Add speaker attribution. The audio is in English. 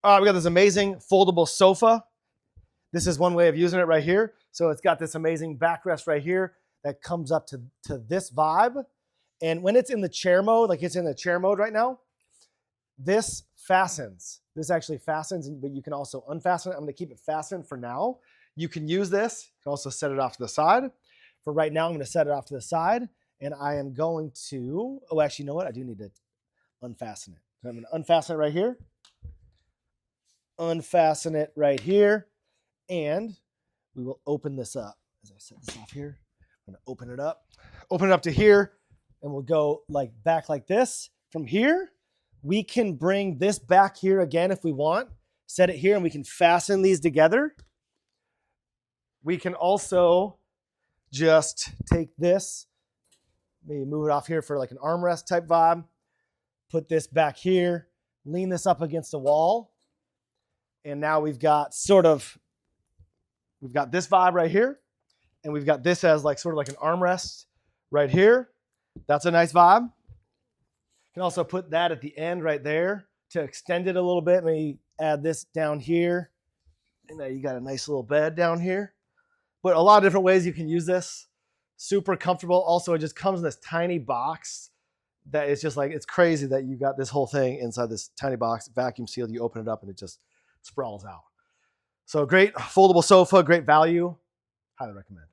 Speaker 1: We got this amazing foldable sofa. This is one way of using it right here. So it's got this amazing backrest right here that comes up to this vibe. And when it's in the chair mode, like it's in the chair mode right now, this fastens. This actually fastens, but you can also unfasten it. I'm gonna keep it fastened for now. You can use this. You can also set it off to the side. For right now, I'm gonna set it off to the side, and I am going to, oh, actually, you know what? I do need to unfasten it. So I'm gonna unfasten it right here. Unfasten it right here, and we will open this up. As I set this off here, I'm gonna open it up to here, and we'll go like back like this. From here, we can bring this back here again if we want, set it here, and we can fasten these together. We can also just take this, maybe move it off here for like an armrest type vibe, put this back here, lean this up against the wall, and now we've got this vibe right here, and we've got this as like sort of like an armrest right here. That's a nice vibe. You can also put that at the end right there to extend it a little bit. Maybe add this down here, and now you got a nice little bed down here. But a lot of different ways you can use this. Super comfortable. Also, it just comes in this tiny box that is just like, it's crazy that you got this whole thing inside this tiny box, vacuum sealed. You open it up and it just sprawls out. So great foldable sofa, great value. Highly recommend.